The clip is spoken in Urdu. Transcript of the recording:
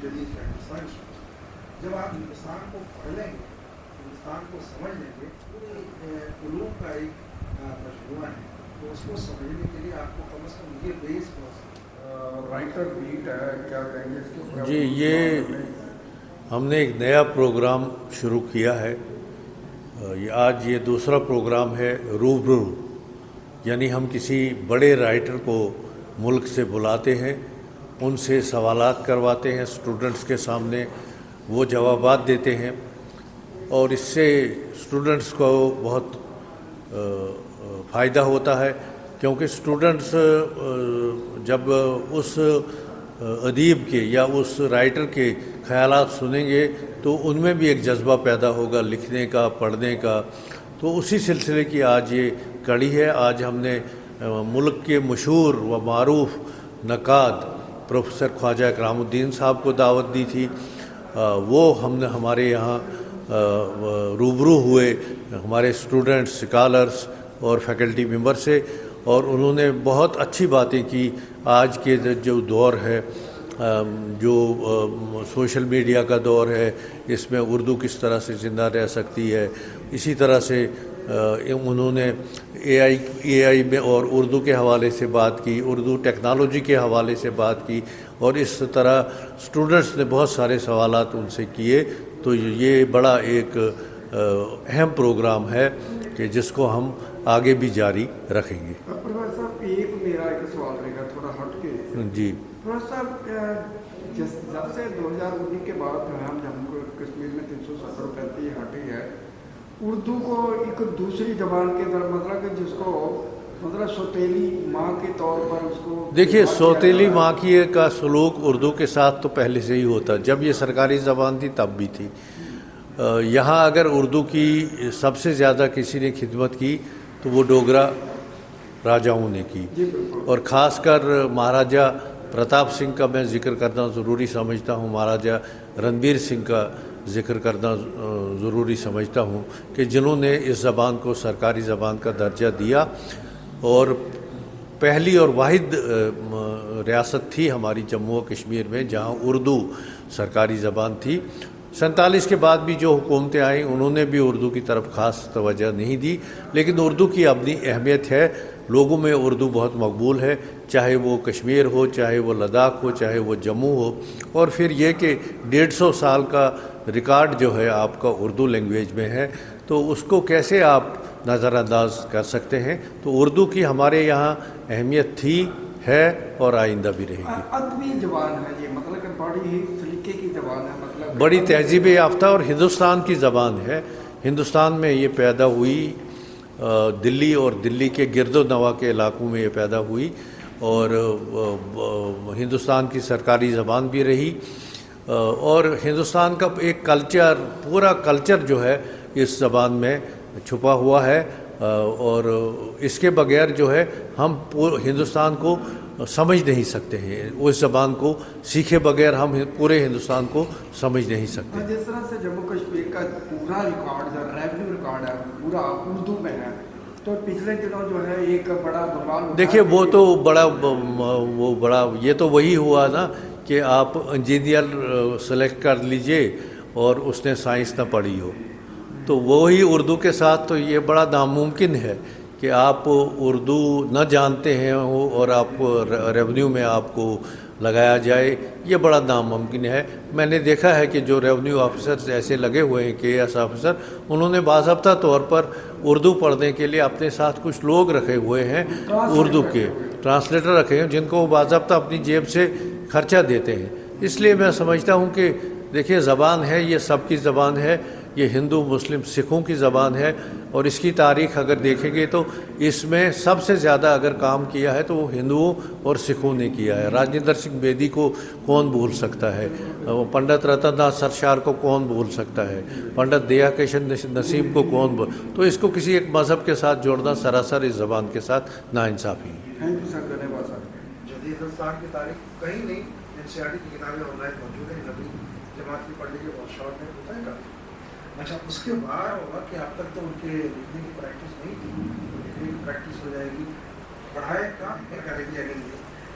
جدید کا ہندوستان جب آپ ہندوستان کو پڑھ لیں گے، ہندوستان کو سمجھ لیں گے، پورے علوم کا ایک مجموعہ ہے، تو اس کو سمجھنے کے لیے آپ کو کم از کم یہ بیس رائٹر بیٹ ہے، کیا کہیں گے اس کے اوپر؟ جی، یہ ہم نے ایک نیا پروگرام شروع کیا ہے. آج یہ دوسرا پروگرام ہے روبرو، یعنی ہم کسی بڑے رائٹر کو ملک سے بلاتے ہیں، ان سے سوالات کرواتے ہیں اسٹوڈنٹس کے سامنے، وہ جوابات دیتے ہیں، اور اس سے اسٹوڈنٹس کو بہت فائدہ ہوتا ہے، کیونکہ اسٹوڈنٹس جب اس ادیب کے یا اس رائٹر کے خیالات سنیں گے تو ان میں بھی ایک جذبہ پیدا ہوگا لکھنے کا، پڑھنے کا. تو اسی سلسلے کی آج یہ کڑی ہے. آج ہم نے ملک کے مشہور و معروف نقاد پروفیسر خواجہ اکرام الدین صاحب کو دعوت دی تھی. وہ ہمارے یہاں روبرو ہوئے ہمارے اسٹوڈنٹس، اسکالرس اور فیکلٹی ممبر سے، اور انہوں نے بہت اچھی باتیں کی. آج کے جو دور ہے، جو سوشل میڈیا کا دور ہے، اس میں اردو کس طرح سے زندہ رہ سکتی ہے، اسی طرح سے انہوں نے اے آئی میں اور اردو کے حوالے سے بات کی، اردو ٹیکنالوجی کے حوالے سے بات کی، اور اس طرح اسٹوڈنٹس نے بہت سارے سوالات ان سے کیے. تو یہ بڑا ایک اہم پروگرام ہے کہ جس کو ہم آگے بھی جاری رکھیں گے. پروفیسر صاحب، ایک میرا ایک سوال رہے گا تھوڑا ہٹ کے. جی پروفیسر صاحب، جب سے 2019 کے بعد جو ہے ہم جموں کشمیر میں 370 ہٹی ہے، اردو کو ایک دوسری زبان کے اندر مطلب کہ جس کو مطلب سوتیلی ماں کے طور پر اس کو دیکھیے، سوتیلی ماں کی کا سلوک اردو کے ساتھ تو پہلے سے ہی ہوتا. جب یہ سرکاری زبان تھی تب بھی تھی. یہاں اگر اردو کی سب سے زیادہ کسی نے خدمت کی تو وہ ڈوگرا راجاؤں نے کی، اور خاص کر مہاراجہ پرتاپ سنگھ کا میں ذکر کرنا ضروری سمجھتا ہوں، مہاراجہ رنبیر سنگھ کا ذکر کرنا ضروری سمجھتا ہوں، کہ جنہوں نے اس زبان کو سرکاری زبان کا درجہ دیا. اور پہلی اور واحد ریاست تھی ہماری جموں و کشمیر میں جہاں اردو سرکاری زبان تھی. 47 کے بعد بھی جو حکومتیں آئیں انہوں نے بھی اردو کی طرف خاص توجہ نہیں دی، لیکن اردو کی اپنی اہمیت ہے. لوگوں میں اردو بہت مقبول ہے، چاہے وہ کشمیر ہو، چاہے وہ لداخ ہو، چاہے وہ جموں ہو. اور پھر یہ کہ 150 سال کا ریکارڈ جو ہے آپ کا اردو لینگویج میں ہے، تو اس کو کیسے آپ نظر انداز کر سکتے ہیں. تو اردو کی ہمارے یہاں اہمیت تھی، ہے اور آئندہ بھی رہے گی. ادبی زبان ہے یہ، مطلب کہ بڑی ہی سلیقے کی زبان ہے، مطلب بڑی تہذیب یافتہ اور ہندوستان کی زبان ہے. ہندوستان میں یہ پیدا ہوئی، دلی اور دلی کے گرد و نواح کے علاقوں میں یہ پیدا ہوئی، اور ہندوستان کی سرکاری زبان بھی رہی. اور ہندوستان کا ایک کلچر، پورا کلچر جو ہے اس زبان میں چھپا ہوا ہے، اور اس کے بغیر جو ہے ہم ہندوستان کو سمجھ نہیں سکتے ہیں. اس زبان کو سیکھے بغیر ہم پورے ہندوستان کو سمجھ نہیں سکتے. جس طرح سے جموں کشمیر کا پورا ریکارڈ جو ریونیو ریکارڈ ہے پورا اردو میں ہے، تو پچھلے دنوں جو ہے ایک بڑا بحران. دیکھیے، وہ تو بڑا یہ تو وہی ہوا نا کہ آپ انجینئر سلیکٹ کر لیجئے اور اس نے سائنس نہ پڑھی ہو، تو وہی اردو کے ساتھ تو یہ بڑا ناممکن ہے کہ آپ اردو نہ جانتے ہیں اور آپ ریونیو میں آپ کو لگایا جائے. یہ بڑا ناممکن ہے. میں نے دیکھا ہے کہ جو ریونیو آفیسرز ایسے لگے ہوئے ہیں، کے ایس آفیسر، انہوں نے باضابطہ طور پر اردو پڑھنے کے لیے اپنے ساتھ کچھ لوگ رکھے ہوئے ہیں، اردو کے ٹرانسلیٹر رکھے ہیں، جن کو وہ باضابطہ اپنی جیب سے خرچہ دیتے ہیں. اس لیے میں سمجھتا ہوں کہ دیکھیے، زبان ہے، یہ سب کی زبان ہے، یہ ہندو مسلم سکھوں کی زبان ہے. اور اس کی تاریخ اگر دیکھیں گے تو اس میں سب سے زیادہ اگر کام کیا ہے تو وہ ہندوؤں اور سکھوں نے کیا ہے. راجندر سنگھ بیدی کو کون بھول سکتا ہے، پنڈت رتن ناتھ سرشار کو کون بھول سکتا ہے، پنڈت دیا کشن نسیم کو کون تو اس کو کسی ایک مذہب کے ساتھ جوڑنا سراسر اس زبان کے ساتھ ناانصافی ہے. جدید ہندوستان کی تاریخ کہیں نہیں، NCERT کی کتابیں آن لائن موجود ہیں، نبی جماعت کی پڑھ لیجیے، بہت شارٹ میں ہوتا ہے. اچھا، اس کے بعد ہوگا کہ اب تک تو ان کے لکھنے کی پریکٹس نہیں تھی، لکھنے کی پریکٹس ہو جائے گی، پڑھائے کام کریں گے اگلے لیے،